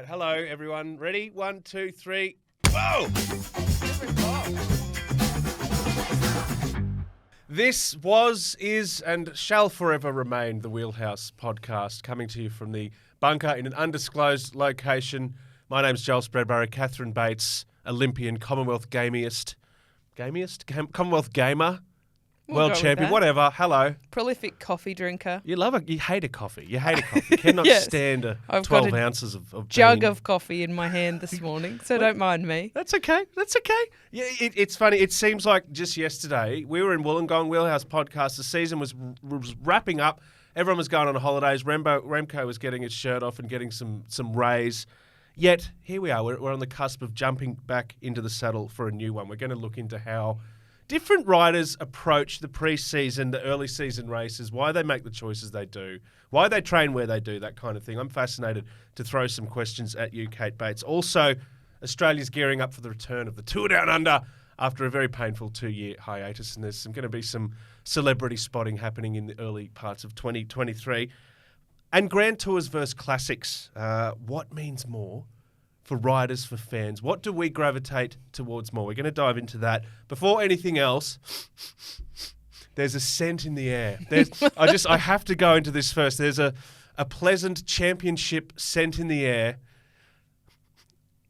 right, hello everyone. Ready? 1, 2, 3. Whoa! This was, is, and shall forever remain the Wheelhouse podcast, coming to you from the bunker in an undisclosed location. My name's Joel Spreadborough, Catherine Bates, Olympian, Commonwealth Commonwealth gamer, world champion, whatever. Hello. Prolific coffee drinker. You love it. You hate a coffee. You cannot Yes. stand I've 12 got a ounces of jug bean. of coffee in my hand this morning, so don't mind me. That's okay. Yeah, it's funny. It seems like just yesterday we were in Wollongong, Wheelhouse podcast. The season was wrapping up. Everyone was going on holidays. Remco was getting his shirt off and getting some rays. Yet here we are. We're on the cusp of jumping back into the saddle for a new one. We're going to look into how different riders approach the pre-season, the early season races, why they make the choices they do, why they train where they do, that kind of thing. I'm fascinated to throw some questions at you, Kate Bates. Also, Australia's gearing up for the return of the Tour Down Under after a very painful 2-year hiatus, and there's going to be some celebrity spotting happening in the early parts of 2023. And Grand Tours versus Classics. What means more for riders, for fans? What do we gravitate towards more? We're going to dive into that. Before anything else, there's a scent in the air. I have to go into this first. There's a pleasant championship scent in the air.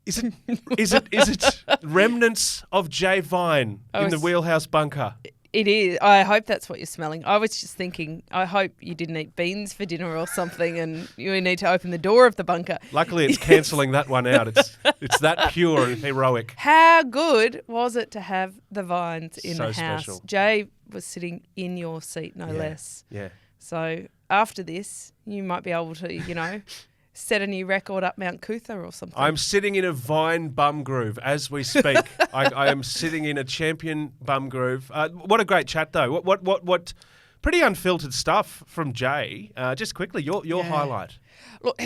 Is it remnants of Jay Vine in the Wheelhouse Bunker? It is. I hope that's what you're smelling. I was just thinking, I hope you didn't eat beans for dinner or something and you need to open the door of the bunker. Luckily, it's cancelling that one out. It's that pure and heroic. How good was it to have the Vines in the house? Special. Jay was sitting in your seat, no less. Yeah. So after this, you might be able to, set a new record up Mount Cootha or something. I'm sitting in a Vine bum groove as we speak. I am sitting in a champion bum groove. What a great chat, though. What pretty unfiltered stuff from Jay. Just quickly, your highlight. Look,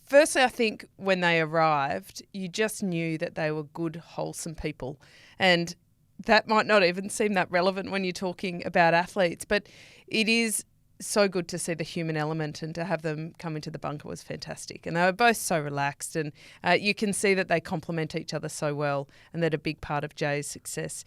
firstly, I think when they arrived, you just knew that they were good, wholesome people. And that might not even seem that relevant when you're talking about athletes, but it is so good to see the human element, and to have them come into the bunker was fantastic. And they were both so relaxed, and you can see that they complement each other so well, and that a big part of Jay's success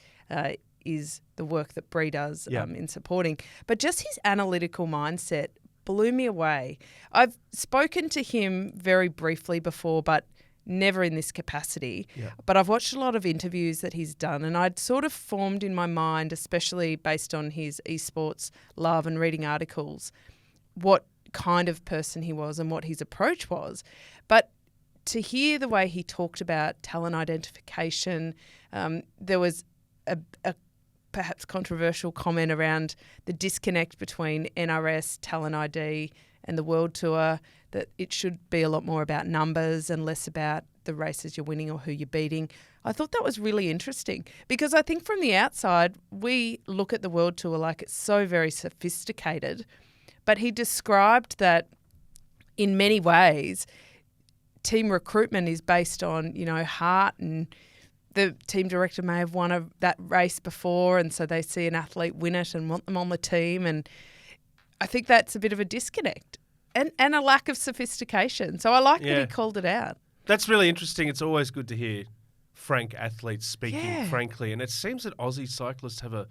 is the work that Bree does in supporting. But just his analytical mindset blew me away. I've spoken to him very briefly before, but never in this capacity. Yeah. But I've watched a lot of interviews that he's done, and I'd sort of formed in my mind, especially based on his esports love and reading articles, what kind of person he was and what his approach was. But to hear the way he talked about talent identification, there was a perhaps controversial comment around the disconnect between NRS, Talent ID and the World Tour, that it should be a lot more about numbers and less about the races you're winning or who you're beating. I thought that was really interesting, because I think from the outside, we look at the World Tour like it's so very sophisticated, but he described that in many ways, team recruitment is based on, heart, and the team director may have won that race before, and so they see an athlete win it and want them on the team. And I think that's a bit of a disconnect and a lack of sophistication. So I like that he called it out. That's really interesting. It's always good to hear frank athletes speaking frankly. And it seems that Aussie cyclists have a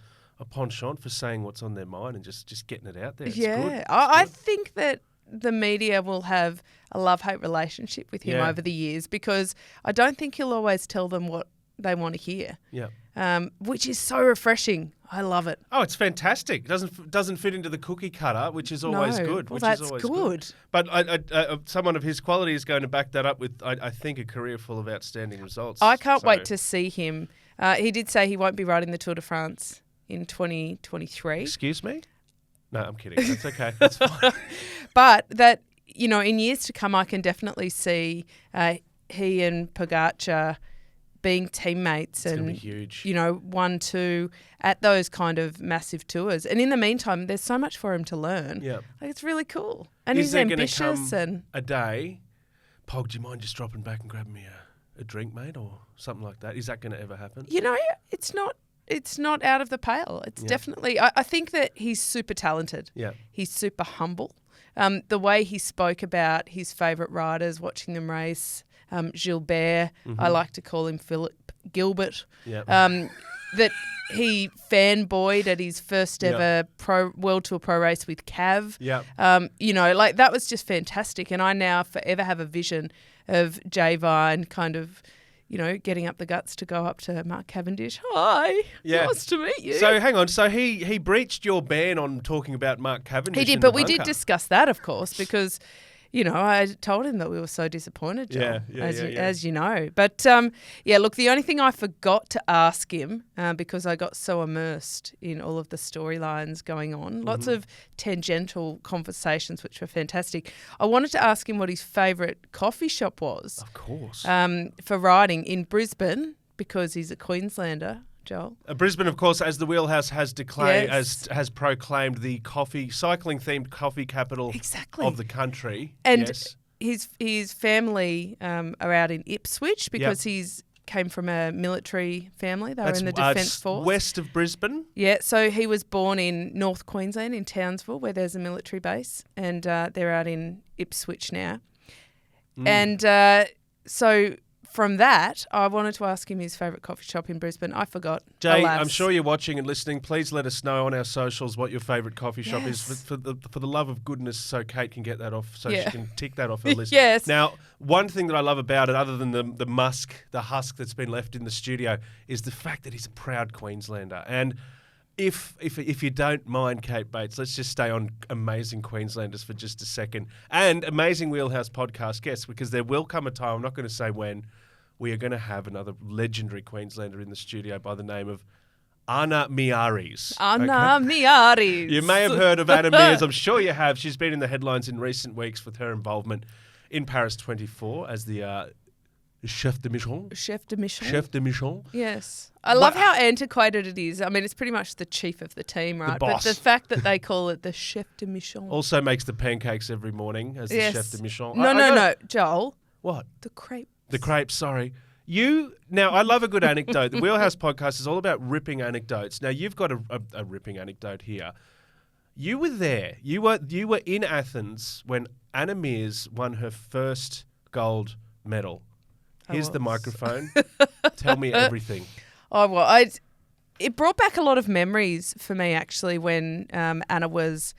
penchant for saying what's on their mind and just getting it out there. It's good. I think that the media will have a love-hate relationship with him over the years, because I don't think he'll always tell them what they want to hear. Yeah. Which is so refreshing. I love it. Oh, it's fantastic. It doesn't fit into the cookie cutter, which is always good. Well, that's good. But someone of his quality is going to back that up with, I think, a career full of outstanding results. I can't wait to see him. He did say he won't be riding the Tour de France in 2023. Excuse me? No, I'm kidding. That's okay. That's fine. But that, in years to come, I can definitely see he and Pogacar being teammates, it's and gonna be huge. 1-2 at those kind of massive tours. And in the meantime, there's so much for him to learn. Yeah, it's really cool. And he's ambitious. And a day, Pog, do you mind just dropping back and grabbing me a drink, mate, or something like that? Is that going to ever happen? It's not out of the pale. It's definitely. I think that he's super talented. Yeah, he's super humble. The way he spoke about his favourite riders, watching them race, Gilbert, I like to call him Philip Gilbert, that he fanboyed at his first ever World Tour Pro race with Cav. That was just fantastic. And I now forever have a vision of Jay Vine kind of, getting up the guts to go up to Mark Cavendish. Hi, nice to meet you. So hang on. So he breached your ban on talking about Mark Cavendish. He did, but we did discuss that, of course, because I told him that we were so disappointed, Joel, as you know. But, look, the only thing I forgot to ask him, because I got so immersed in all of the storylines going on, lots of tangential conversations, which were fantastic. I wanted to ask him what his favourite coffee shop was. Of course. For riding in Brisbane, because he's a Queenslander. Joel. Brisbane, of course, as the Wheelhouse has declared, has proclaimed the cycling-themed coffee capital of the country. And his family are out in Ipswich because he's came from a military family. They were in the Defence Force. West of Brisbane? Yeah, so he was born in North Queensland, in Townsville, where there's a military base, and they're out in Ipswich now. And so from that, I wanted to ask him his favourite coffee shop in Brisbane. I forgot. Jay, alas. I'm sure you're watching and listening. Please let us know on our socials what your favourite coffee shop is for the love of goodness, so Kate can get that off, so she can tick that off her list. Yes. Now, one thing that I love about it, other than the husk that's been left in the studio, is the fact that he's a proud Queenslander. And if you don't mind, Kate Bates, let's just stay on amazing Queenslanders for just a second. And amazing Wheelhouse podcast guests, because there will come a time, I'm not going to say when, we are going to have another legendary Queenslander in the studio by the name of Anna Meares. Anna Meares. You may have heard of Anna Meares. I'm sure you have. She's been in the headlines in recent weeks with her involvement in Paris 24 as the chef de mission. Chef de mission. Chef de mission. Yes. I love how antiquated it is. I mean, it's pretty much the chief of the team, right? The boss. But the fact that they call it the chef de mission. Also makes the pancakes every morning as the chef de mission. No, Joel. What? The crepe. The crepes, sorry. Now, I love a good anecdote. The Wheelhouse podcast is all about ripping anecdotes. Now, you've got a ripping anecdote here. You were there. You were in Athens when Anna Meares won her first gold medal. Here's the microphone. Tell me everything. Oh, well, it brought back a lot of memories for me, actually, when Anna was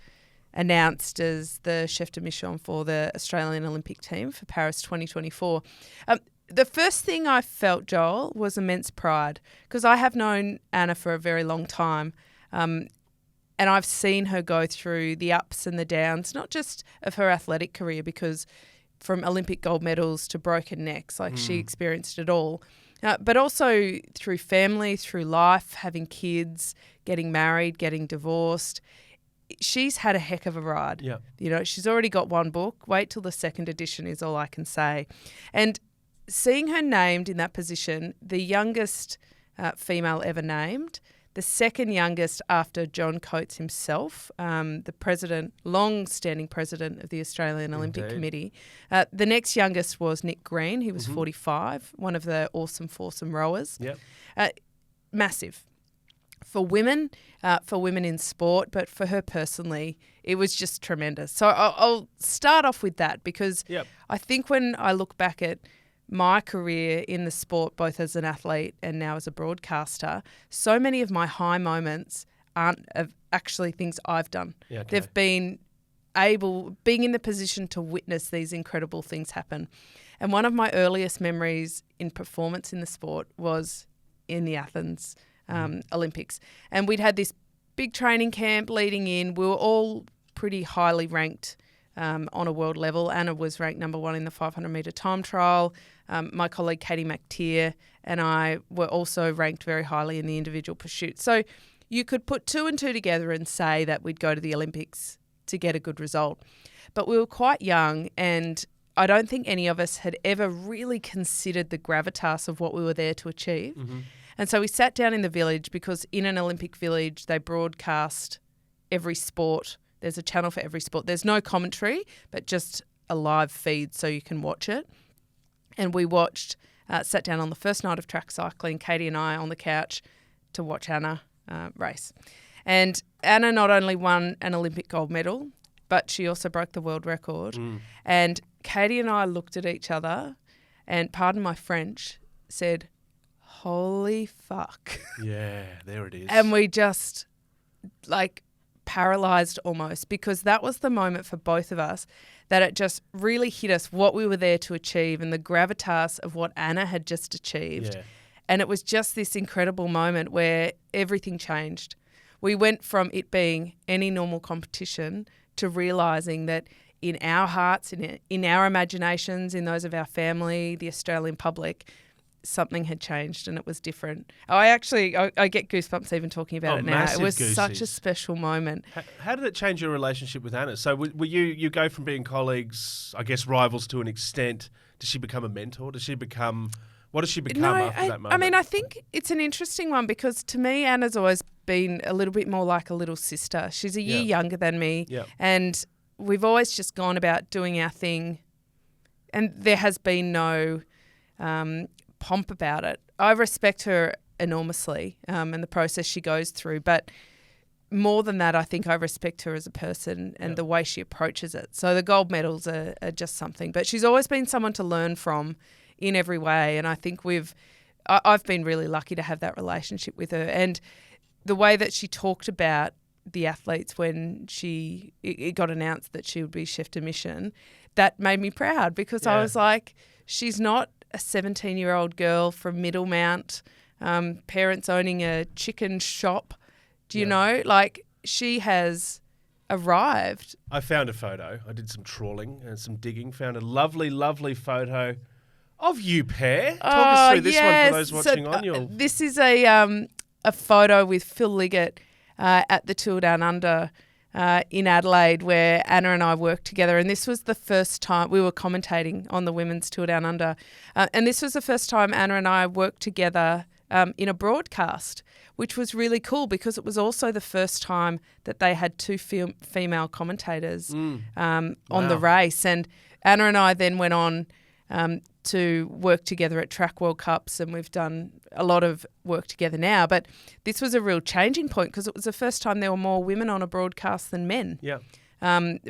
announced as the chef de mission for the Australian Olympic team for Paris 2024. The first thing I felt, Joel, was immense pride, because I have known Anna for a very long time, and I've seen her go through the ups and the downs, not just of her athletic career, because from Olympic gold medals to broken necks, she experienced it all, but also through family, through life, having kids, getting married, getting divorced. She's had a heck of a ride. Yeah. She's already got one book. Wait till the second edition is all I can say. And seeing her named in that position, the youngest female ever named, the second youngest after John Coates himself, the president, long-standing president of the Australian Olympic Committee. The next youngest was Nick Green. He was 45, one of the awesome foursome rowers. Yep. Massive. For women in sport, but for her personally, it was just tremendous. So I'll start off with that, because I think when I look back at my career in the sport, both as an athlete and now as a broadcaster, so many of my high moments aren't actually things I've done. Yeah, okay. They've been being in the position to witness these incredible things happen. And one of my earliest memories in performance in the sport was in the Athens Olympics. And we'd had this big training camp leading in. We were all pretty highly ranked on a world level. Anna was ranked number 1 in the 500-metre time trial. My colleague Katie McTeer and I were also ranked very highly in the individual pursuit. So you could put 2 and 2 together and say that we'd go to the Olympics to get a good result. But we were quite young, and I don't think any of us had ever really considered the gravitas of what we were there to achieve. Mm-hmm. And so we sat down in the village, because in an Olympic village, they broadcast every sport. There's a channel for every sport. There's no commentary, but just a live feed so you can watch it. And we sat down on the first night of track cycling, Katie and I on the couch to watch Anna race. And Anna not only won an Olympic gold medal, but she also broke the world record. And Katie and I looked at each other and, pardon my French, said, holy fuck. Yeah, there it is. And we just paralysed almost, because that was the moment for both of us that it just really hit us what we were there to achieve and the gravitas of what Anna had just achieved. Yeah. And it was just this incredible moment where everything changed. We went from it being any normal competition to realising that in our hearts, in our imaginations, in those of our family, the Australian public, something had changed and it was different. I get goosebumps even talking about it now. It was such a special moment. How did it change your relationship with Anna? So were you go from being colleagues, I guess rivals to an extent. Does she become a mentor? What does she become after that moment? I mean, I think it's an interesting one because to me, Anna's always been a little bit more like a little sister. She's a year younger than me, and we've always just gone about doing our thing, and there has been no pomp about it. I respect her enormously and the process she goes through, but more than that, I think I respect her as a person and the way she approaches it. So the gold medals are just something, but she's always been someone to learn from in every way, and I think I've been really lucky to have that relationship with her. And the way that she talked about the athletes when it got announced that she would be chef de mission, that made me proud because I was like, she's not a 17-year-old girl from Middlemount, parents owning a chicken shop. Do you know? Like, she has arrived. I found a photo. I did some trawling and some digging, found a lovely, lovely photo of you pair. Talk us through this one for those watching on your... This is a photo with Phil Liggett at the Tour Down Under in Adelaide, where Anna and I worked together. And this was the first time we were commentating on the Women's Tour Down Under. And this was the first time Anna and I worked together in a broadcast, which was really cool because it was also the first time that they had two female commentators on the race. And Anna and I then went on to work together at Track World Cups, and we've done a lot of work together now. But this was a real changing point because it was the first time there were more women on a broadcast than men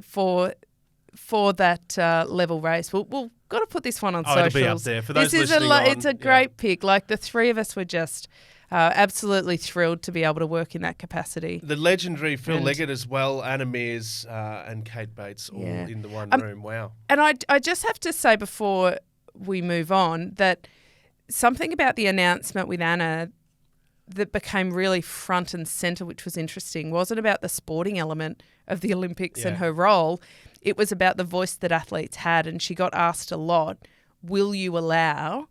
for that level race. We'll got to put this one on socials. It'll be up there for those listening It's a great pick. Like, the three of us were just absolutely thrilled to be able to work in that capacity. The legendary Phil Liggett as well, Anna Meares and Kate Bates all in the one room. Wow. And I just have to say before we move on that something about the announcement with Anna that became really front and centre, which was interesting, wasn't about the sporting element of the Olympics and her role. It was about the voice that athletes had, and she got asked a lot, will you allow,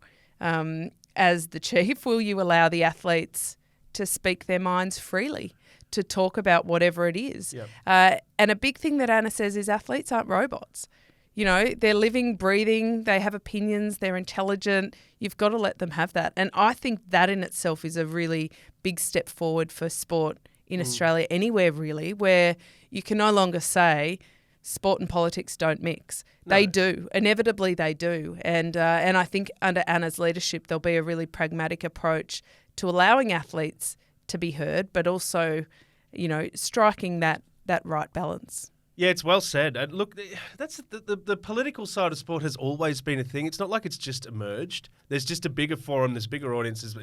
as the chief, will you allow the athletes to speak their minds freely, to talk about whatever it is? And a big thing that Anna says is athletes aren't robots. You know, they're living, breathing, they have opinions, they're intelligent. You've got to let them have that. And I think that in itself is a really big step forward for sport in Australia, anywhere really, where you can no longer say sport and politics don't mix. No. They do. Inevitably they do. And I think under Anna's leadership there'll be a really pragmatic approach to allowing athletes to be heard, but also, you know, striking that right balance. Yeah, it's well said. And look, that's the political side of sport has always been a thing. It's not like it's just emerged. There's just a bigger forum. There's bigger audiences.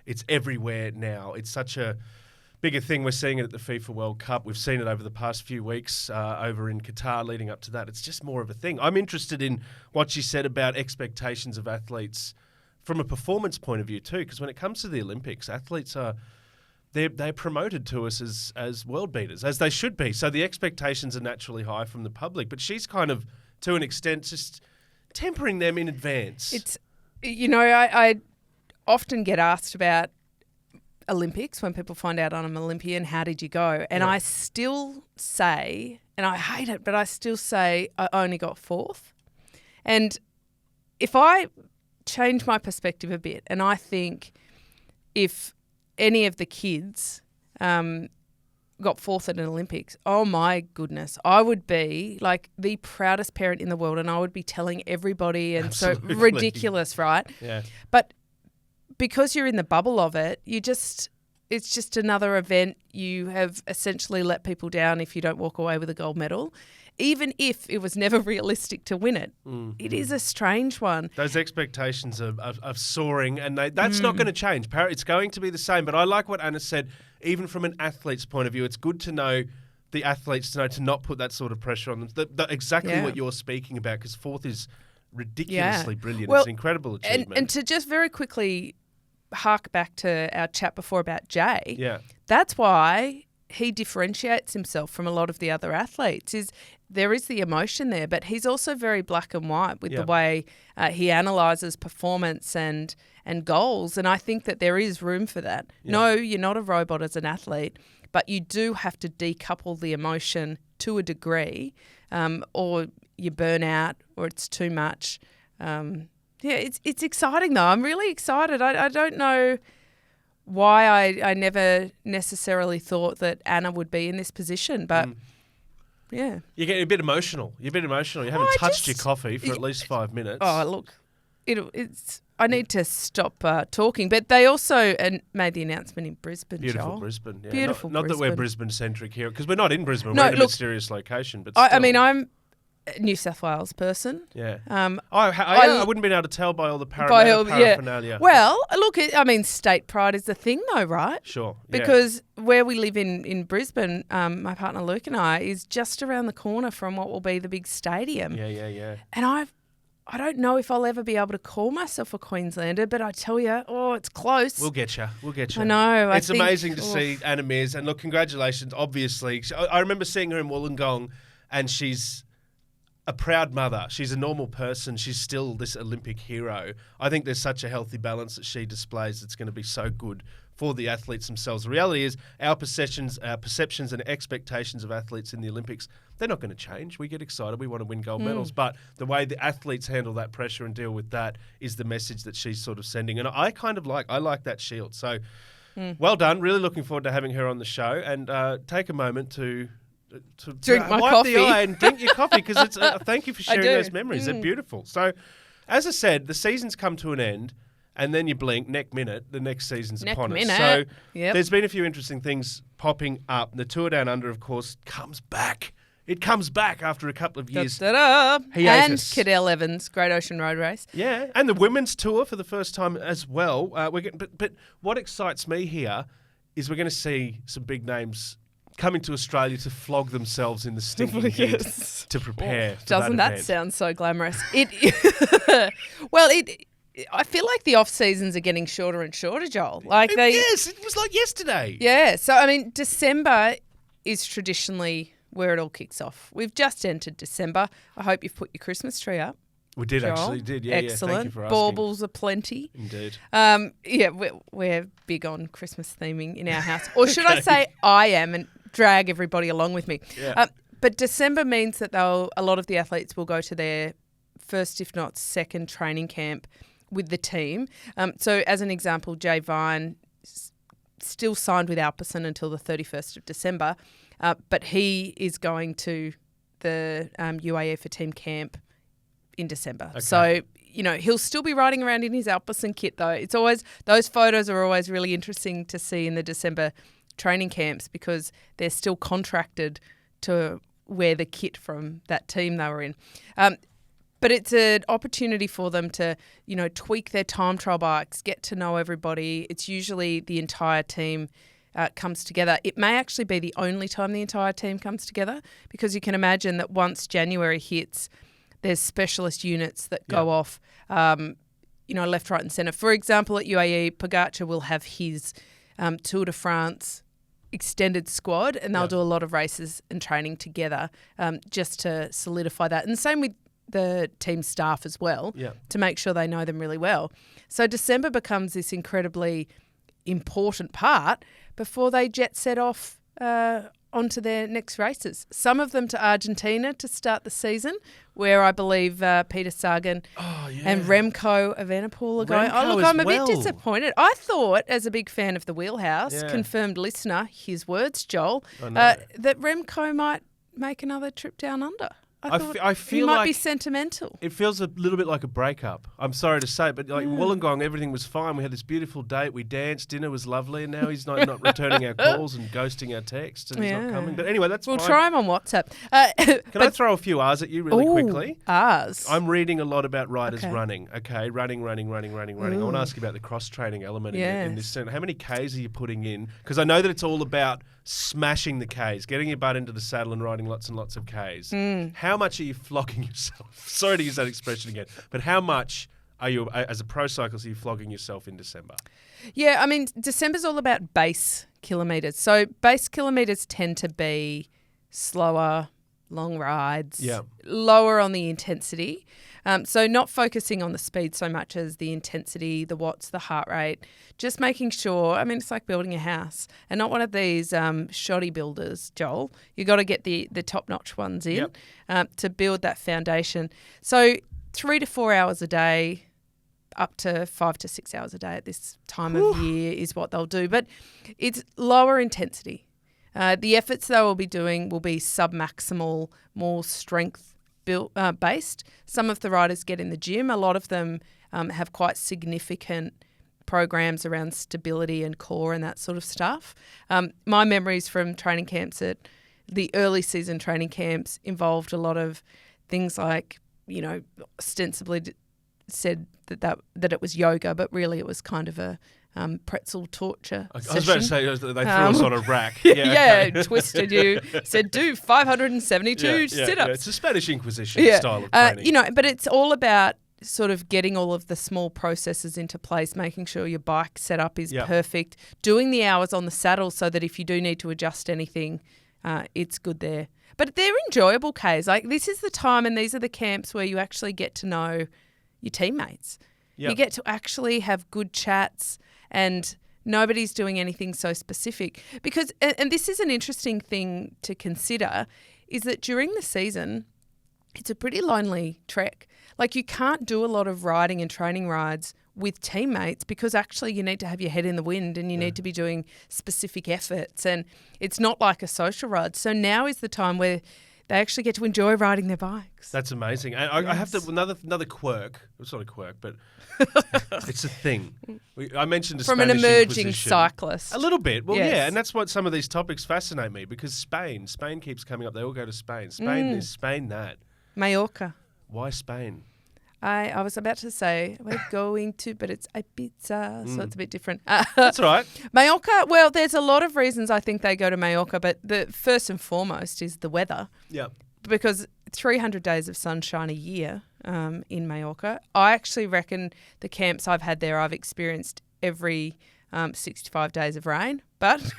It's everywhere now. It's such a bigger thing. We're seeing it at the FIFA World Cup. We've seen it over the past few weeks over in Qatar leading up to that. It's just more of a thing. I'm interested in what she said about expectations of athletes from a performance point of view too, because when it comes to the Olympics, athletes are... They're promoted to us as world beaters, as they should be. So the expectations are naturally high from the public. But she's kind of, to an extent, just tempering them in advance. It's, you know, I often get asked about Olympics when people find out I'm an Olympian, how did you go? And I still say, and I hate it, but I still say I only got fourth. And if I change my perspective a bit, and I think if any of the kids got fourth at an Olympics, oh my goodness, I would be like the proudest parent in the world, and I would be telling everybody, and Absolutely. So ridiculous, right? Yeah. But because you're in the bubble of it, you just it's just another event. You have essentially let people down if you don't walk away with a gold medal. Even if it was never realistic to win it, it is a strange one. Those expectations are soaring, and that's not going to change. It's going to be the same. But I like what Anna said. Even from an athlete's point of view, it's good to know the athletes to know to not put that sort of pressure on them. Exactly what you're speaking about, because fourth is ridiculously brilliant. Well, it's an incredible achievement. And to just very quickly hark back to our chat before about Jay, that's why he differentiates himself from a lot of the other athletes. There is the emotion there, but he's also very black and white with the way he analyses performance and goals. And I think that there is room for that. Yeah. No, you're not a robot as an athlete, but you do have to decouple the emotion to a degree, or you burn out, or it's too much. It's exciting though. I'm really excited. I don't know why I never necessarily thought that Anna would be in this position, but yeah. You get a bit emotional. You haven't touched your coffee for at least 5 minutes. Oh, look, I need to stop talking. But they also made the announcement in Brisbane, Beautiful Joel. Brisbane. Yeah. Beautiful not Brisbane. That we're Brisbane-centric here, because we're not in Brisbane. No, we're in a mysterious location. But I mean, I'm a New South Wales person. Yeah. I wouldn't be able to tell by all the paraphernalia. Yeah. Well, look, state pride is the thing though, right? Sure. Because where we live in Brisbane, my partner Luke and I, is just around the corner from what will be the big stadium. Yeah. And I don't know if I'll ever be able to call myself a Queenslander, but I tell you, it's close. We'll get you. I know. It's amazing to see Anna Meares. And look, congratulations, obviously. I remember seeing her in Wollongong, and she's a proud mother. She's a normal person. She's still this Olympic hero. I think there's such a healthy balance that she displays that's going to be so good for the athletes themselves. The reality is our perceptions and expectations of athletes in the Olympics, they're not going to change. We get excited. We want to win gold medals. But the way the athletes handle that pressure and deal with that is the message that she's sort of sending. And I like that shield. So well done. Really looking forward to having her on the show. And take a moment to drink my wipe coffee. the eye and drink your coffee, because it's thank you for sharing those memories. They're beautiful. So, as I said, the season's come to an end, and then you blink, next minute, the next season's upon us. So there's been a few interesting things popping up. The Tour Down Under, of course, comes back. It comes back after a couple of years. And Cadel Evans, Great Ocean Road Race. Yeah, and the women's tour for the first time as well. But what excites me here is we're going to see some big names coming to Australia to flog themselves in the stinking heat to prepare for Doesn't that event. Sound so glamorous? I feel like the off seasons are getting shorter and shorter, Joel. Yes, it was like yesterday. Yeah, so December is traditionally where it all kicks off. We've just entered December. I hope you've put your Christmas tree up. We did, Joel. Actually, did. Yeah, excellent. Thank you for asking. Baubles are plenty. Indeed. We're big on Christmas theming in our house, or should I say, I am, and drag everybody along with me. Yeah. But December means that a lot of the athletes will go to their first, if not second, training camp with the team. So, as an example, Jay Vine still signed with Alpecin until the 31st of December, but he is going to the UAE for team camp in December. Okay. So, he'll still be riding around in his Alpecin kit, though. It's always, those photos are always really interesting to see in the December training camps, because they're still contracted to wear the kit from that team they were in. But it's an opportunity for them to, tweak their time trial bikes, get to know everybody. It's usually the entire team comes together. It may actually be the only time the entire team comes together, because you can imagine that once January hits, there's specialist units that go off, left, right and centre. For example, at UAE, Pogacar will have his Tour de France extended squad, and they'll do a lot of races and training together just to solidify that. And same with the team staff as well, to make sure they know them really well. So December becomes this incredibly important part before they jet set off onto their next races. Some of them to Argentina to start the season, where I believe Peter Sagan and Remco Evenepoel are going. I'm a bit disappointed. I thought, as a big fan of the Wheelhouse, confirmed listener, his words, Joel, that Remco might make another trip down under. I feel you might like be sentimental. it feels a little bit like a breakup. I'm sorry to say, but like in Wollongong, everything was fine. We had this beautiful date. We danced. Dinner was lovely. And now he's not returning our calls and ghosting our texts, and he's not coming. But anyway, that's We'll fine. try him on WhatsApp. Can I throw a few R's at you really quickly? R's. I'm reading a lot about riders running. Okay, running. I want to ask you about the cross-training element in this. How many Ks are you putting in? Because I know that it's all about smashing the Ks, getting your butt into the saddle and riding lots and lots of Ks. How much are you flogging yourself? Sorry to use that expression again, but how much are you, as a pro cyclist, are you flogging yourself in December? Yeah, I mean, December's all about base kilometres. So base kilometres tend to be slower, long rides, lower on the intensity. So not focusing on the speed so much as the intensity, the watts, the heart rate, just making sure, I mean, it's like building a house and not one of these shoddy builders, Joel. You got to get the top-notch ones in to build that foundation. So 3 to 4 hours a day, up to 5 to 6 hours a day at this time of year is what they'll do. But it's lower intensity. The efforts they will be doing will be sub-maximal, more strength based. Some of the riders get in the gym. A lot of them have quite significant programs around stability and core and that sort of stuff. My memories from training camps at the early season training camps involved a lot of things like, you know, ostensibly said that it was yoga, but really it was kind of a pretzel torture session. I was about to say they threw us on a rack. Twisted you, said do 572 sit-ups. It's a Spanish Inquisition style of training. You know, but it's all about sort of getting all of the small processes into place, making sure your bike setup is perfect, doing the hours on the saddle so that if you do need to adjust anything, it's good there. But they're enjoyable Ks. Like this is the time and these are the camps where you actually get to know your teammates. You get to actually have good chats and nobody's doing anything so specific. Because, and this is an interesting thing to consider, is that during the season, it's a pretty lonely trek. Like you can't do a lot of riding and training rides with teammates because actually you need to have your head in the wind and you need to be doing specific efforts and it's not like a social ride. So now is the time where they actually get to enjoy riding their bikes. That's amazing. And I have to another quirk. It's not a quirk, but it's a thing. I mentioned from Spanish an emerging Inquisition. cyclist. A little bit. Well, yeah, and that's what some of these topics fascinate me because Spain keeps coming up. They all go to Spain. Spain is Spain that. Mallorca. Why Spain? I was about to say we're going to, but it's Ibiza, so it's a bit different. That's all right. Mallorca, well, there's a lot of reasons I think they go to Mallorca, but the first and foremost is the weather. Yeah. Because 300 days of sunshine a year in Mallorca. I actually reckon the camps I've had there, I've experienced every 65 days of rain. But,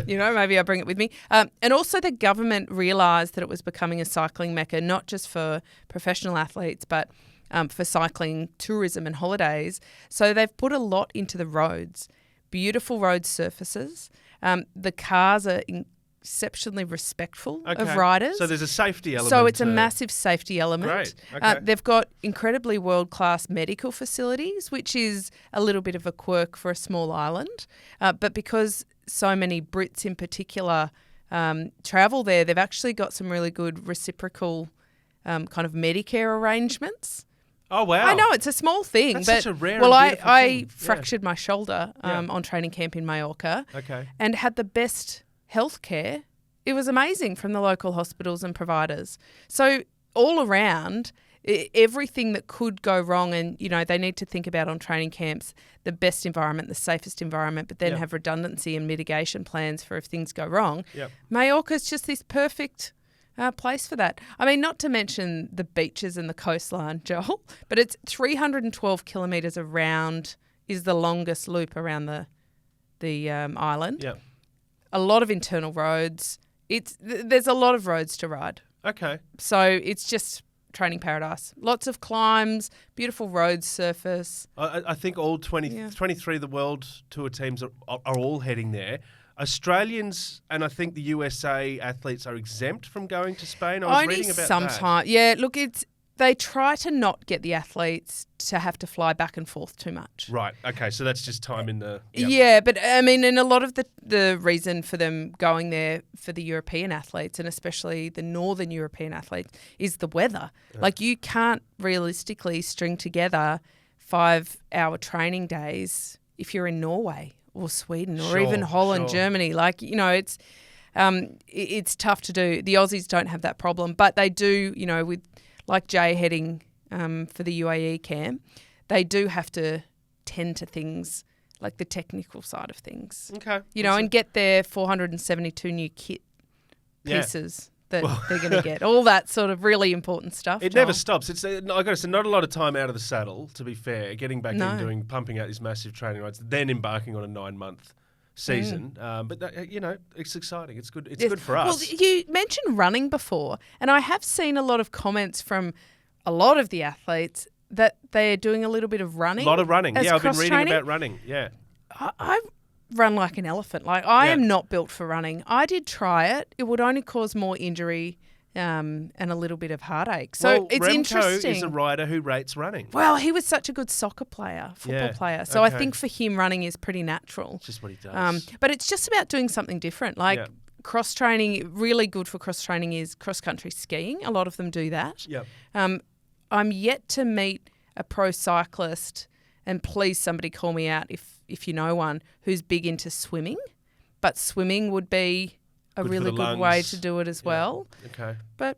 you know, maybe I bring it with me. And also the government realised that it was becoming a cycling mecca, not just for professional athletes, but for cycling, tourism and holidays. So they've put a lot into the roads, beautiful road surfaces. The cars are exceptionally respectful of riders. So there's a safety element. So it's a massive safety element. Great. Okay. They've got incredibly world-class medical facilities, which is a little bit of a quirk for a small island. But because so many Brits in particular travel there, they've actually got some really good reciprocal kind of Medicare arrangements. Oh, wow. I know, it's a small thing. That's but such a rare I fractured my shoulder on training camp in Mallorca and had the best health care. It was amazing from the local hospitals and providers. So all around, everything that could go wrong and, you know, they need to think about on training camps, the best environment, the safest environment, but then have redundancy and mitigation plans for if things go wrong. Mallorca's just this perfect place for that. I mean, not to mention the beaches and the coastline, Joel, but it's 312 kilometres around is the longest loop around the island. Yeah. A lot of internal roads. There's a lot of roads to ride. Okay. So it's just training paradise. Lots of climbs, beautiful road surface. I think all 23 of the world tour teams are all heading there. Australians and I think the USA athletes are exempt from going to Spain. I was reading about that. Yeah, look, they try to not get the athletes to have to fly back and forth too much. Right. Okay. So that's just time in the. Yep. Yeah, but I mean, and a lot of the reason for them going there for the European athletes, and especially the Northern European athletes, is the weather. Yeah. Like, you can't realistically string together 5-hour training days if you're in Norway or Sweden or even Holland, Germany. Like, it's tough to do. The Aussies don't have that problem, but they do, with like Jay heading for the UAE camp, they do have to tend to things like the technical side of things. Okay. And get their 472 new kit pieces that they're going to get. All that sort of really important stuff. It never stops. It's I got to say, not a lot of time out of the saddle, to be fair, getting back in, pumping out these massive training rides, then embarking on a 9-month season. But it's exciting. It's good. It's good for us. Well, you mentioned running before, and I have seen a lot of comments from a lot of the athletes that they're doing a little bit of running. A lot of running. Yeah, I've been reading about running. Yeah. I run like an elephant. Like, I am not built for running. I did try it. It would only cause more injury and a little bit of heartache. So it's interesting. Remco is a rider who rates running. Well, he was such a good football player. So I think for him, running is pretty natural. It's just what he does. But it's just about doing something different. Like, cross-training, really good for cross-training is cross-country skiing. A lot of them do that. Yep. I'm yet to meet a pro cyclist, and please somebody call me out if you know one, who's big into swimming. But swimming would be a really good way to do it as well. Okay. But,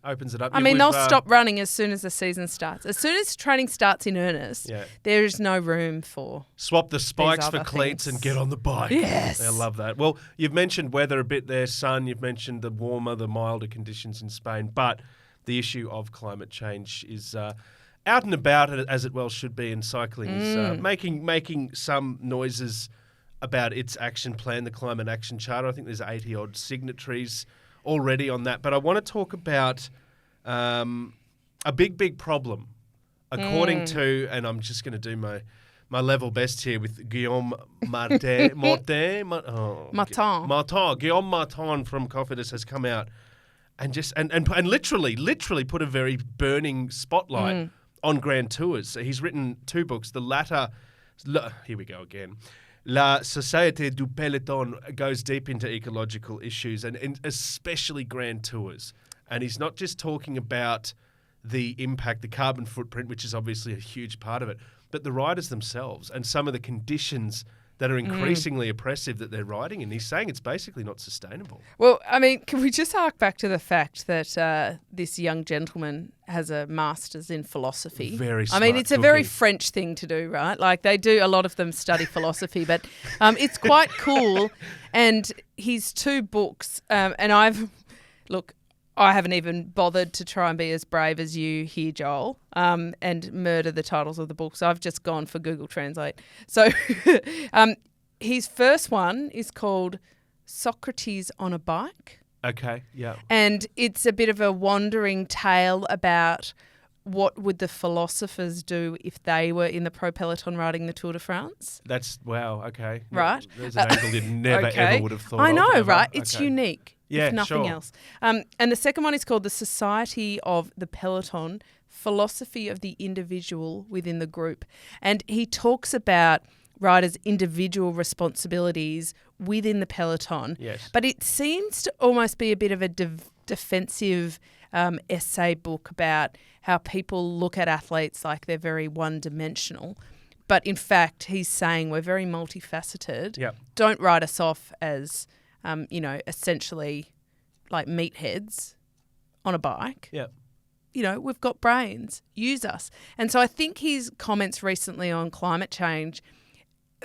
opens it up. I mean, they'll stop running as soon as the season starts. As soon as training starts in earnest, there is no room for swap the spikes for cleats and get on the bike. Yes. I love that. Well, you've mentioned weather a bit there, sun. You've mentioned the warmer, the milder conditions in Spain. But the issue of climate change is out and about, as it well should be, and cycling is making some noises about its action plan, the Climate Action Charter. I think there's 80-odd signatories already on that. But I want to talk about a big problem, according to, and I'm just going to do my level best here with Guillaume Martin. Guillaume Martin from Cofidis has come out and just and literally put a very burning spotlight on Grand Tours. So he's written 2 books. The latter, here we go again. La Société du Peloton goes deep into ecological issues and especially Grand Tours. And he's not just talking about the impact, the carbon footprint, which is obviously a huge part of it, but the riders themselves and some of the conditions that are increasingly oppressive that they're riding in. He's saying it's basically not sustainable. Well, I mean, can we just hark back to the fact that this young gentleman has a master's in philosophy? Very smart. I mean, it's a very French thing to do, right? Like, they do, a lot of them study philosophy, but it's quite cool. And his 2 books, and I haven't even bothered to try and be as brave as you here, Joel, and murder the titles of the books. I've just gone for Google Translate. So his first one is called Socrates on a Bike. Okay, yeah. And it's a bit of a wandering tale about what would the philosophers do if they were in the pro peloton riding the Tour de France. Wow, okay. Right. There's an angle you never ever would have thought of. I know, ever. right? It's unique. Yeah, if nothing else. And the second one is called The Society of the Peloton, Philosophy of the Individual Within the Group. And he talks about riders' individual responsibilities within the peloton. Yes. But it seems to almost be a bit of a defensive essay book about how people look at athletes like they're very one-dimensional. But in fact, he's saying we're very multifaceted. Yep. Don't write us off as... essentially like meatheads on a bike. Yeah. We've got brains. Use us. And so I think his comments recently on climate change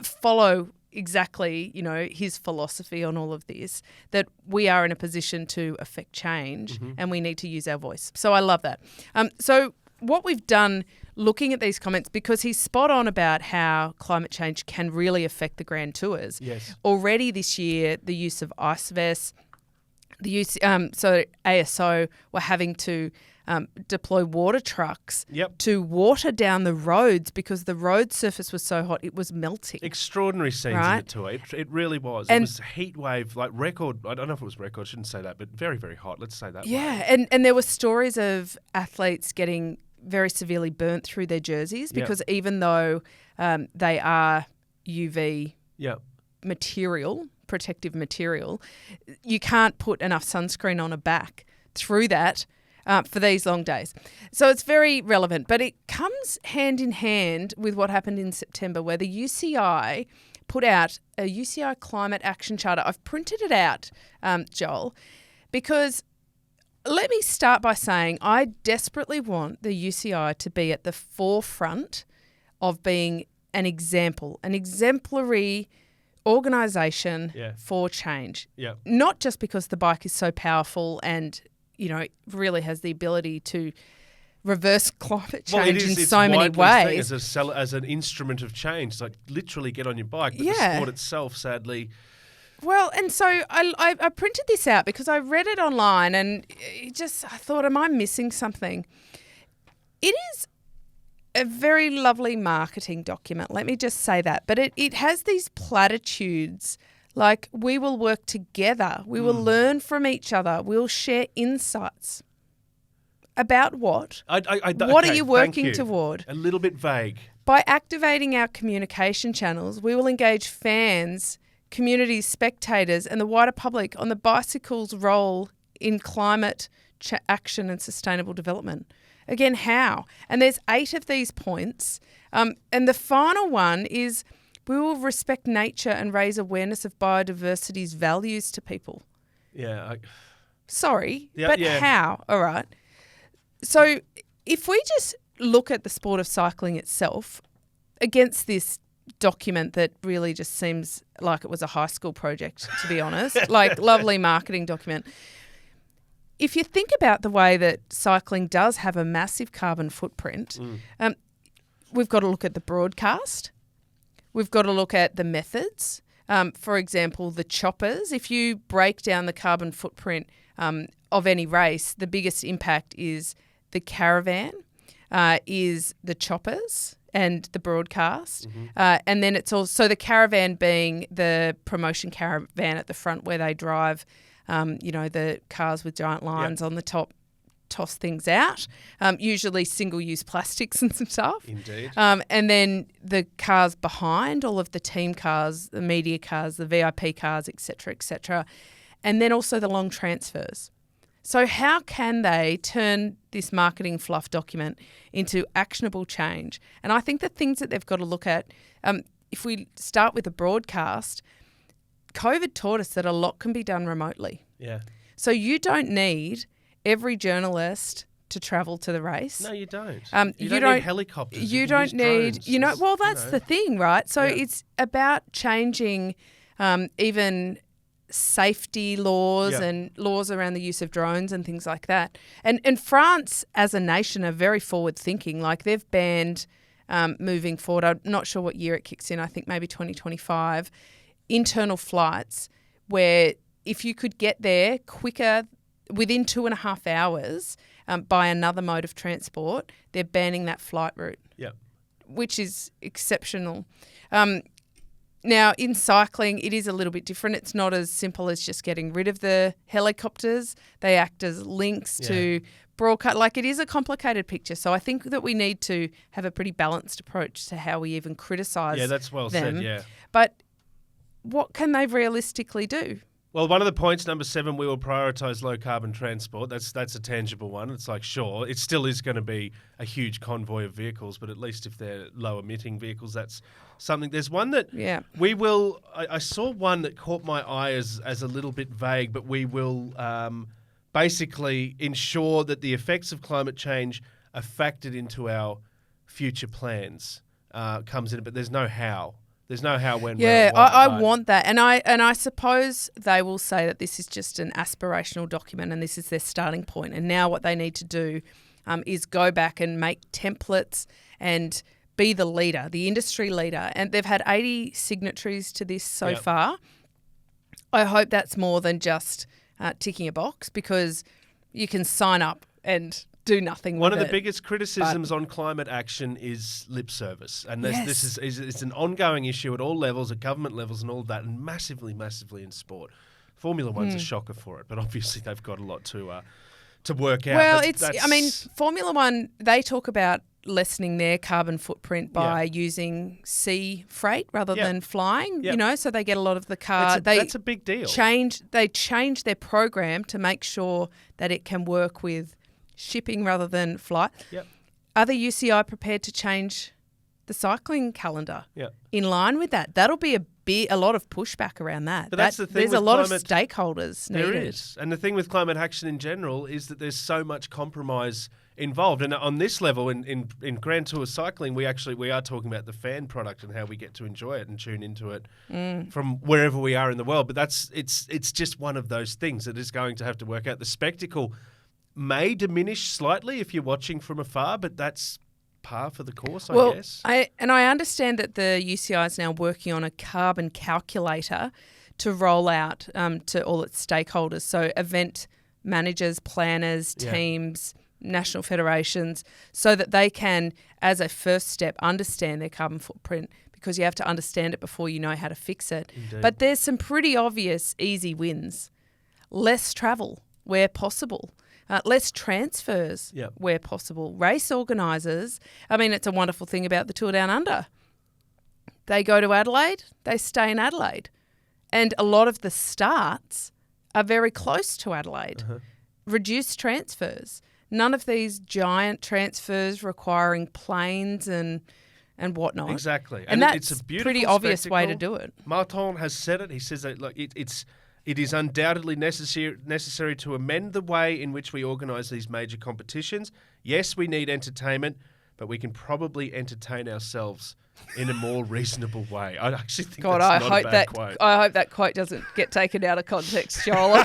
follow exactly, his philosophy on all of this, that we are in a position to affect change and we need to use our voice. So I love that. So what we've done looking at these comments, because he's spot on about how climate change can really affect the Grand Tours. Yes. Already this year, the use of ice vests, so ASO were having to deploy water trucks Yep. to water down the roads because the road surface was so hot it was melting. Extraordinary scenes in Right. it too. It really was. And- it was a heat wave, like record. I don't know if it was record. I shouldn't say that, but very, very hot. Let's say that. Yeah, way. and there were stories of athletes getting very severely burnt through their jerseys Yep. because even though they are UV Yeah. material, protective material, you can't put enough sunscreen on a back through that for these long days. So it's very relevant, but it comes hand in hand with what happened in September where the UCI put out a UCI Climate Action Charter. I've printed it out, Joel, because let me start by saying I desperately want the UCI to be at the forefront of being an example, an exemplary organisation Yeah. for change. Yeah. Not just because the bike is so powerful and, it really has the ability to reverse climate change in so many ways. As an instrument of change. It's like literally get on your bike, but the Yeah. sport itself, sadly. Well, and so I printed this out because I read it online and I thought, am I missing something? It is a very lovely marketing document, let me just say that. But it has these platitudes like we will work together, we will learn from each other, we'll share insights. About what? What Okay, are you thank working you. toward? A little bit vague. By activating our communication channels, we will engage fans, communities, spectators and the wider public on the bicycle's role in climate action and sustainable development. Again, how? And there's 8 of these points. And the final one is we will respect nature and raise awareness of biodiversity's values to people. Yeah. But how? All right. So if we just look at the sport of cycling itself against this document that really just seems like it was a high school project, to be honest, like lovely marketing document. If you think about the way that cycling does have a massive carbon footprint, we've got to look at the broadcast. We've got to look at the methods. For example, the choppers. If you break down the carbon footprint of any race, the biggest impact is the caravan, is the choppers and the broadcast. And then it's also the caravan being the promotion caravan at the front where they drive, the cars with giant lines on the top, toss things out, usually single-use plastics and some stuff. Indeed. And then the cars behind, all of the team cars, the media cars, the VIP cars, et cetera, and then also the long transfers. So how can they turn this marketing fluff document into actionable change? And I think the things that they've got to look at, if we start with the broadcast, COVID taught us that a lot can be done remotely. Yeah. So you don't need every journalist to travel to the race. No, you don't. You don't need helicopters. You don't need, well, that's the thing, right? So it's about changing even safety laws and laws around the use of drones and things like that. And France as a nation are very forward thinking. Like they've banned moving forward, I'm not sure what year it kicks in, I think maybe 2025, internal flights where if you could get there quicker within 2.5 hours by another mode of transport, they're banning that flight route. Yeah. Which is exceptional. Now, in cycling, it is a little bit different. It's not as simple as just getting rid of the helicopters. They act as links to broadcast. Like, it is a complicated picture. So I think that we need to have a pretty balanced approach to how we even criticise them. Yeah, that's well said, yeah. But what can they realistically do? Well, one of the points, number 7, we will prioritise low-carbon transport. That's a tangible one. It's like, sure, it still is going to be a huge convoy of vehicles, but at least if they're low-emitting vehicles, that's something. There's one that we will – I saw one that caught my eye as a little bit vague, but we will basically ensure that the effects of climate change are factored into our future plans comes in, but there's no how. There's no how, when, where, why. I want that. And I suppose they will say that this is just an aspirational document and this is their starting point. And now what they need to do is go back and make templates and be the leader, the industry leader. And they've had 80 signatories to this so far. I hope that's more than just ticking a box, because you can sign up and do nothing One with of it. the biggest criticisms on climate action is lip service. And this is it's an ongoing issue at all levels, at government levels and all of that, and massively, massively in sport. Formula One's a shocker for it, but obviously they've got a lot to work out. Well, But Formula One, they talk about lessening their carbon footprint by using sea freight rather than flying, so they get a lot of the car. That's a big deal. They change their program to make sure that it can work with shipping rather than flight. Yep. Are the UCI prepared to change the cycling calendar in line with that? That'll be a lot of pushback around that. But that's the thing. There's a lot of stakeholders needed. There is. And the thing with climate action in general is that there's so much compromise involved. And on this level, in Grand Tour cycling, we are talking about the fan product and how we get to enjoy it and tune into it from wherever we are in the world. But it's just one of those things that is going to have to work out. The spectacle may diminish slightly if you're watching from afar, but that's par for the course, I guess. I understand that the UCI is now working on a carbon calculator to roll out to all its stakeholders. So event managers, planners, teams, national federations, so that they can, as a first step, understand their carbon footprint, because you have to understand it before you know how to fix it. Indeed. But there's some pretty obvious easy wins. Less travel where possible. Less transfers where possible. Race organisers, it's a wonderful thing about the Tour Down Under. They go to Adelaide, they stay in Adelaide. And a lot of the starts are very close to Adelaide. Reduced transfers. None of these giant transfers requiring planes and whatnot. Exactly. And that's it's a beautiful pretty obvious way to spectacle. do it. Martin has said it. He says that it is undoubtedly necessary to amend the way in which we organise these major competitions. Yes, we need entertainment, but we can probably entertain ourselves in a more reasonable way. I actually think that's not a bad quote. I hope that quote doesn't get taken out of context, Joel.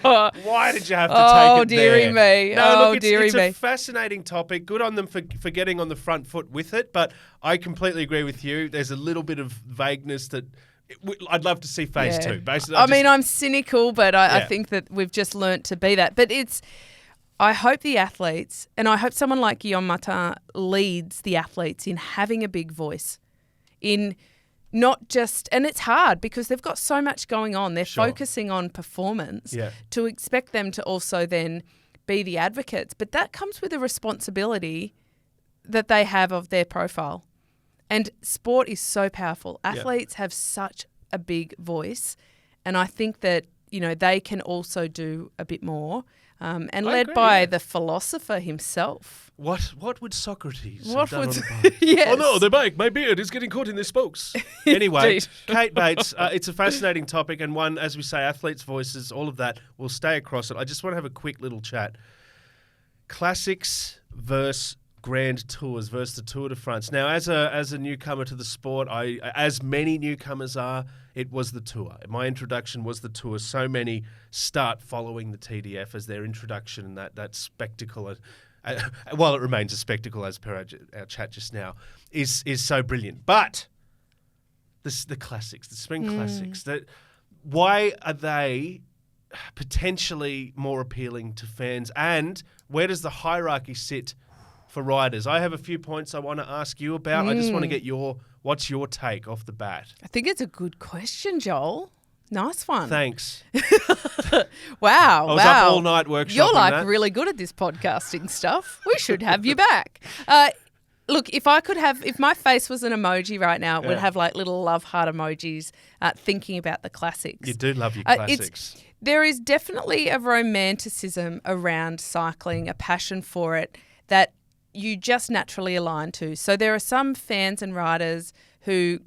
Why did you have to take it dearie there? me. No, look, dearie it's me. a fascinating topic. Good on them for getting on the front foot with it, but I completely agree with you. There's a little bit of vagueness that I'd love to see phase two. Basically, I'm cynical, but I think that we've just learnt to be that. But I hope the athletes, and I hope someone like Guillaume Martin leads the athletes in having a big voice, in not just, and it's hard because they've got so much going on. They're focusing on performance. To expect them to also then be the advocates. But that comes with a responsibility that they have of their profile. And sport is so powerful. Athletes have such a big voice. And I think that, they can also do a bit more. And led by the philosopher himself. What would Socrates have done on a bike? Yes. Oh no, my beard is getting caught in their spokes. Anyway, Kate Bates, it's a fascinating topic, and one, as we say, athletes' voices, all of that, will stay across it. I just want to have a quick little chat. Classics versus Grand Tours versus the Tour de France. Now, as a newcomer to the sport, as many newcomers are, it was the Tour. My introduction was the Tour. So many start following the TDF as their introduction, and that spectacle, while it remains a spectacle as per our chat just now, is so brilliant. But the classics, the spring classics, why are they potentially more appealing to fans, and where does the hierarchy sit for riders? I have a few points I want to ask you about. I just want to get what's your take off the bat? I think it's a good question, Joel. Nice one. Thanks. Wow. I was up all night workshopping You're that. really good at this podcasting stuff. We should have you back. Look, if my face was an emoji right now, it would have like little love heart emojis thinking about the classics. You do love your classics. There is definitely a romanticism around cycling, a passion for it that you just naturally align to. So there are some fans and riders who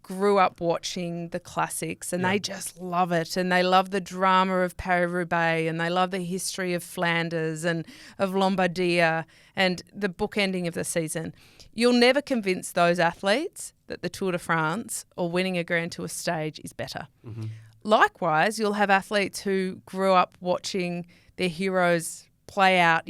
grew up watching the classics and they just love it, and they love the drama of Paris-Roubaix, and they love the history of Flanders and of Lombardia and the bookending of the season. You'll never convince those athletes that the Tour de France or winning a Grand Tour stage is better. Mm-hmm. Likewise, you'll have athletes who grew up watching their heroes play out,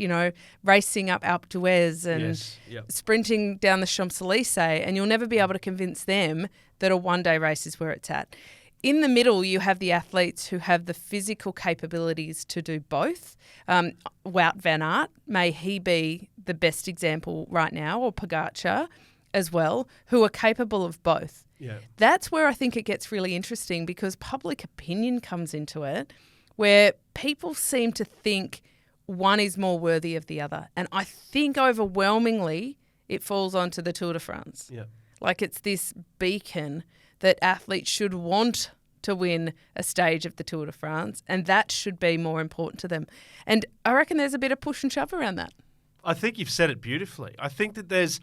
racing up Alpe d'Huez and sprinting down the Champs-Élysées, and you'll never be able to convince them that a one-day race is where it's at. in the middle, you have the athletes who have the physical capabilities to do both. Wout van Aert, may he be the best example right now, or Pogacar as well, who are capable of both. Yeah. That's where I think it gets really interesting, because public opinion comes into it, where people seem to think one is more worthy of the other. And I think overwhelmingly it falls onto the Tour de France. Yeah. Like, it's this beacon that athletes should want to win a stage of the Tour de France, and that should be more important to them. And I reckon there's a bit of push and shove around that. I think you've said it beautifully. I think that there's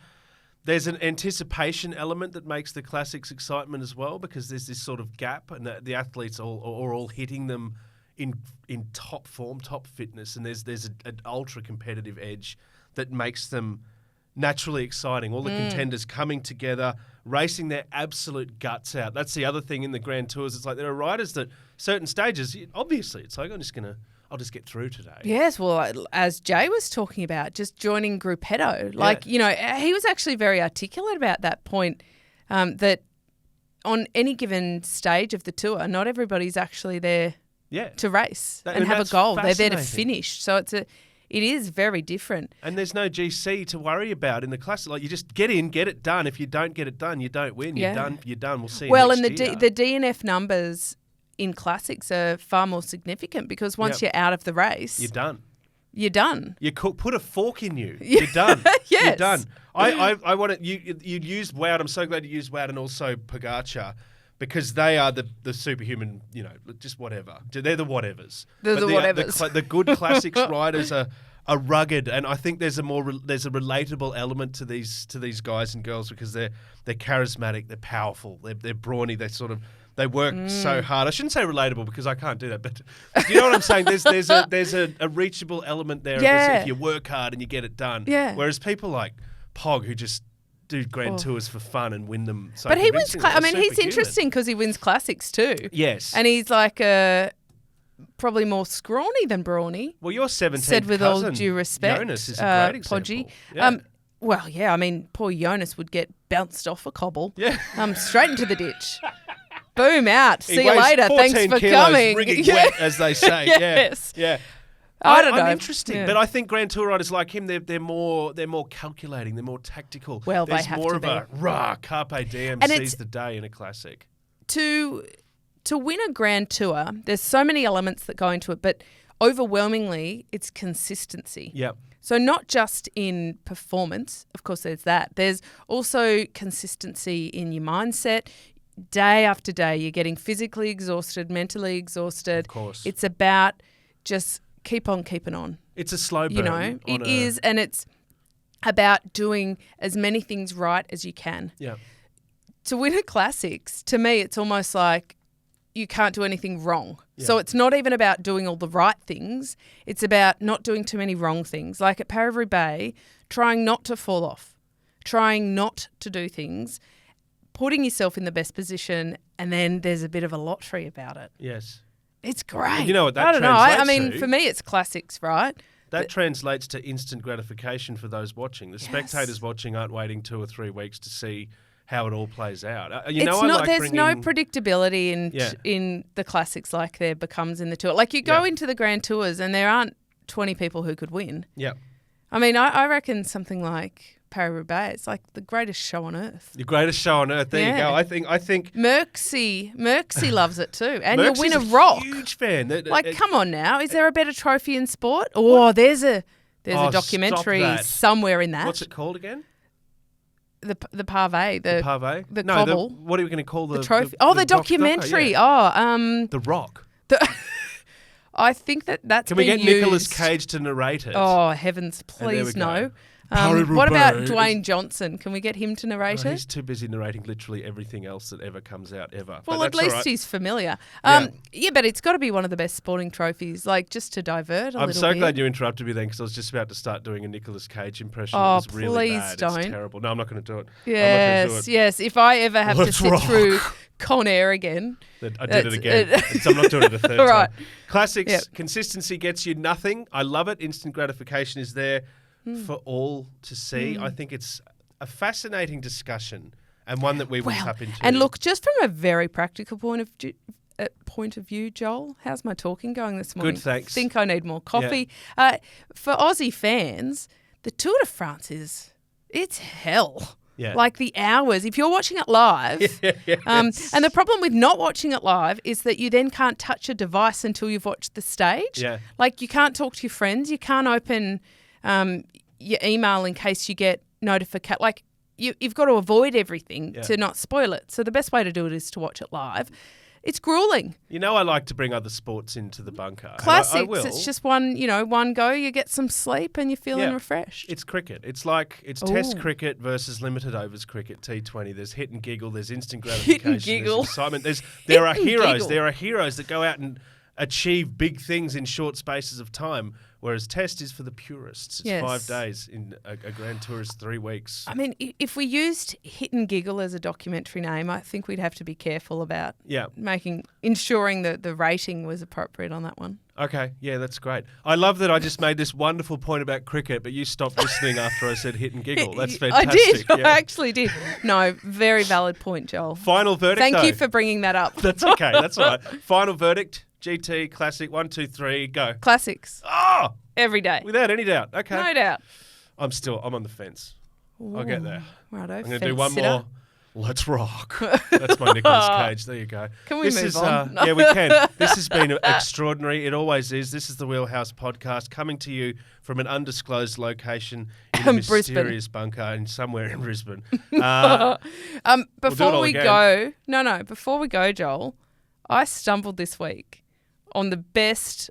an anticipation element that makes the classics excitement as well, because there's this sort of gap, and the athletes are all hitting them in top form, top fitness, and there's an ultra competitive edge that makes them naturally exciting. All the contenders coming together, racing their absolute guts out. That's the other thing in the Grand Tours. It's like there are riders that certain stages, obviously, it's like I'll just get through today. Yes, well, as Jay was talking about, just joining Gruppetto. Like, you know, he was actually very articulate about that point, that on any given stage of the tour, not everybody's actually there to race and have a goal. They're there to finish. So it is very different. And there's no GC to worry about in the classic. Like, you just get in, get it done. If you don't get it done, you don't win. You're done. We'll see you next year. And the DNF numbers in classics are far more significund, because once you're out of the race, you're done. You're done. You put a fork in you. You're done. Yes. You're done. I want to. You used Wout. I'm so glad you used Wout, and also Pogacar, because they are the superhuman. You know, just whatever. They're the whatevers. They're the whatevers. The good classics riders are rugged, and I think there's a relatable element to these guys and girls, because they're charismatic, they're powerful, they're brawny, they work so hard. I shouldn't say relatable, because I can't do that, but you know what I'm saying? There's a reachable element there. If you work hard and you get it done. Yeah. Whereas people like Pog, who just do Grand Tours for fun and win them. So but he wins. He's superhuman. interesting because he wins classics too. Yes. And he's like probably more scrawny than brawny. Well, your 17th said with cousin, all due respect, Jonas, is a great example. Podgy. Yeah. Poor Jonas would get bounced off a cobble. Yeah. Straight into the ditch. Boom, out. He See you weighs later. 14 Thanks for kilos, coming. Wringing wet, as they say. Yes. Yeah. I don't know. I'm interesting, but I think Grand Tour riders like him, they're more calculating, they're more tactical. Well, there's they have more to of be. a carpe diem, And seize the day in a classic. To win a Grand Tour, there's so many elements that go into it, but overwhelmingly, it's consistency. Yep. So not just in performance, of course there's that. There's also consistency in your mindset. Day after day, you're getting physically exhausted, mentally exhausted. Of course. It's about just keep on keeping on. It's a slow burn. You know, it is, and it's about doing as many things right as you can. Yeah. To win a classics, to me, it's almost like you can't do anything wrong. Yeah. So it's not even about doing all the right things. It's about not doing too many wrong things. Like at Paris-Roubaix, trying not to fall off, trying not to do things, putting yourself in the best position, and then there's a bit of a lottery about it. Yes. It's great. You know what that I don't know. translates I mean, to? for me, it's classics, right? That translates to instant gratification for those watching. The spectators watching aren't waiting 2 or 3 weeks to see how it all plays out. There's no predictability in the classics like there becomes in the tour. Like you go into the Grand Tours and there aren't 20 people who could win. Yeah. I mean, I reckon something like Paris-Roubaix, it's like the greatest show on earth. The greatest show on earth. There you go. I think Merckxy loves it too. And Merckxy's you'll win a rock. Huge fan. Come on now. Is there a better trophy in sport? Oh, there's a documentary somewhere in that. What's it called again? The pavé. The pavé? The cobble. What are we going to call the trophy? the documentary. The Rock. I think that's Can we get been used. Nicolas Cage to narrate it? Oh, heavens, please no. Paris-Roubaix. What about Dwayne Johnson? Can we get him to narrate it? He's too busy narrating literally everything else that ever comes out ever. Well, at least he's familiar. But it's got to be one of the best sporting trophies, like just to divert a little bit. I'm so glad you interrupted me then, because I was just about to start doing a Nicolas Cage impression. Oh, it was really please bad. don't. It's terrible. No, I'm not going to do it. Yes. If I ever have to sit through Con Air again. I did it again. I'm not doing it a third right. time. Classics, consistency gets you nothing. I love it. Instant gratification is there for all to see. I think it's a fascinating discussion and one that we will tap into. And look, just from a very practical point of view, Joel, how's my talking going this morning? Good, thanks. Think I need more coffee. For Aussie fans, the Tour de France it's hell. Yeah. Like the hours, if you're watching it live. And the problem with not watching it live is that you then can't touch a device until you've watched the stage. Yeah. Like you can't talk to your friends. You can't open your email in case you get notification. Like you've got to avoid everything to not spoil it. So the best way to do it is to watch it live. It's grueling. You know, I like to bring other sports into the bunker. Classics. I will. It's just one go, you get some sleep and you're feeling refreshed. It's cricket. It's Test cricket versus limited overs cricket, T20. There's hit and giggle. There's instant gratification. There's excitement. There are heroes. There are heroes that go out and achieve big things in short spaces of time, whereas Test is for the purists. It's 5 days. In a Grand Tour is 3 weeks. I mean, if we used Hit and Giggle as a documentary name, I think we'd have to be careful about ensuring that the rating was appropriate on that one. Okay, yeah, that's great. I love that I just made this wonderful point about cricket, but you stopped listening after I said hit and giggle. That's fantastic. I did. Yeah. I actually did. No, very valid point, Joel. Final verdict, Thank you for bringing that up. That's okay. That's all right. Final verdict, GT, classic, 1, 2, 3, go. Classics. Oh! Every day. Without any doubt. Okay. No doubt. I'm on the fence. Ooh, I'll get there. Righto. I'm going to do one more. Let's rock. That's my Nicolas Cage. There you go. Can we move on? Yeah, we can. This has been extraordinary. It always is. This is the Wheelhouse Podcast coming to you from an undisclosed location in a mysterious bunker and somewhere in Brisbane. Before we go, Joel, I stumbled this week on the best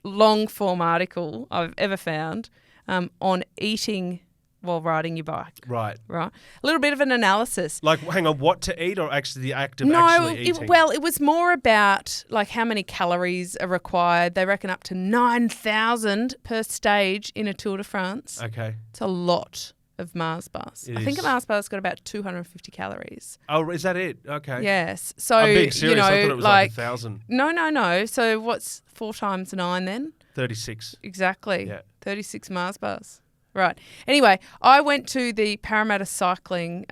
long form article I've ever found on eating while riding your bike. Right. A little bit of an analysis. Hang on, what to eat or actually the act of actually eating? It was more about how many calories are required. They reckon up to 9,000 per stage in a Tour de France. Okay. It's a lot of Mars bars. I think a Mars bar's got about 250 calories. Oh, is that it? Okay. Yes. So, I'm being serious. I thought it was 1,000. No. So what's 4 times 9 then? 36. Exactly. Yeah. 36 Mars bars. Right. Anyway, I went to the Parramatta Cycling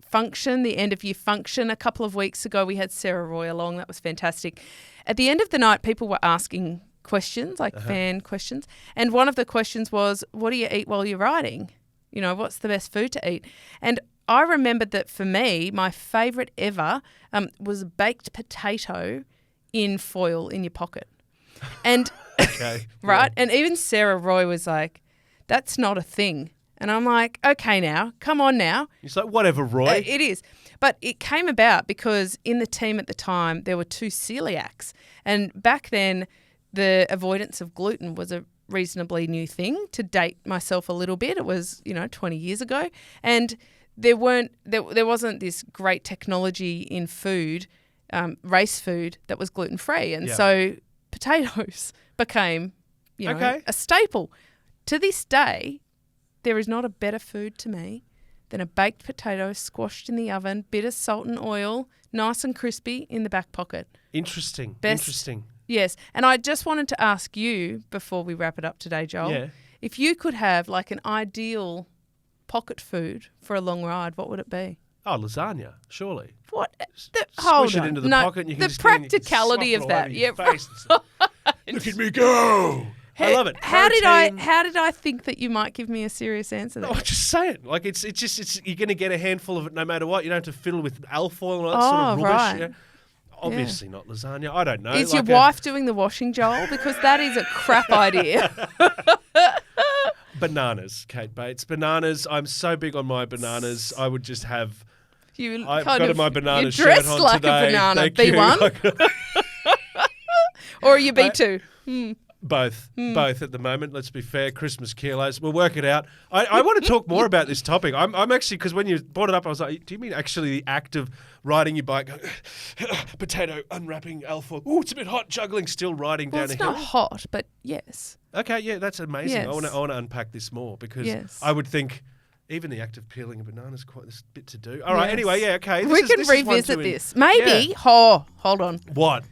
function, the end of year function a couple of weeks ago. We had Sarah Roy along. That was fantastic. At the end of the night, people were asking questions, fan questions. And one of the questions was, what do you eat while you're riding? What's the best food to eat? And I remembered that for me, my favourite ever was a baked potato in foil in your pocket. And okay. Right? Yeah. And even Sarah Roy was like, that's not a thing. And I'm like, okay now, come on now. It's like, whatever, Roy. It is. But it came about because in the team at the time, there were 2 celiacs. And back then, the avoidance of gluten was a reasonably new thing. To date myself a little bit, it was, 20 years ago. And there wasn't this great technology in food, race food, that was gluten-free. And so potatoes became, a staple. To this day, there is not a better food to me than a baked potato squashed in the oven, bit of salt and oil, nice and crispy in the back pocket. Interesting. Yes. And I just wanted to ask you, before we wrap it up today, Joel, if you could have an ideal pocket food for a long ride, what would it be? Oh, lasagna, surely. What? Squish it into the pocket and you can the practicality of that. Look at me go. I love it. How did I think that you might give me a serious answer there? No, just say it. It's you're going to get a handful of it no matter what. You don't have to fiddle with alfoil and all that sort of rubbish. Right. Yeah. Obviously not lasagna. I don't know. Is your wife doing the washing, Joel? Because that is a crap idea. Bananas, Kate Bates. Bananas. I'm so big on my bananas. I would just have... I've got my banana shirt on like today. A banana. Thank B1? Or are you B2? Both at the moment. Let's be fair. Christmas kilos. We'll work it out. I want to talk more about this topic. I'm actually, because when you brought it up, I was like, do you mean actually the act of riding your bike, potato, unwrapping alpha? Ooh, it's a bit hot, juggling, still riding down a hill. It's not hot, but yes. Okay, yeah, that's amazing. Yes. I want to unpack this more because I would think even the act of peeling a banana is quite a bit to do. All right, anyway, yeah, okay. We can revisit this. Maybe. Yeah. Oh, hold on. What?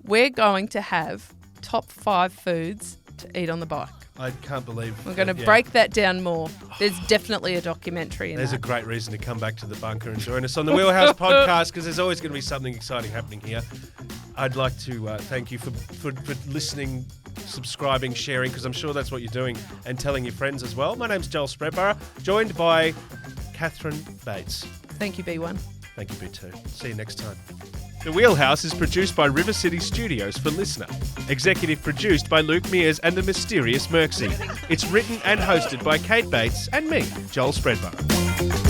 We're going to have top 5 foods to eat on the bike. I can't believe... We're going to break that down more. There's definitely a documentary in There's that. a great reason to come back to the bunker and join us on the Wheelhouse podcast, because there's always going to be something exciting happening here. I'd like to thank you for listening, subscribing, sharing, because I'm sure that's what you're doing, and telling your friends as well. My name's Joel Spreadborough, joined by Catherine Bates. Thank you, B1. Thank you, B2. See you next time. The Wheelhouse is produced by River City Studios for Listener. Executive produced by Luke Meares and the Mysterious Merksy. It's written and hosted by Kate Bates and me, Joel Spreadborough.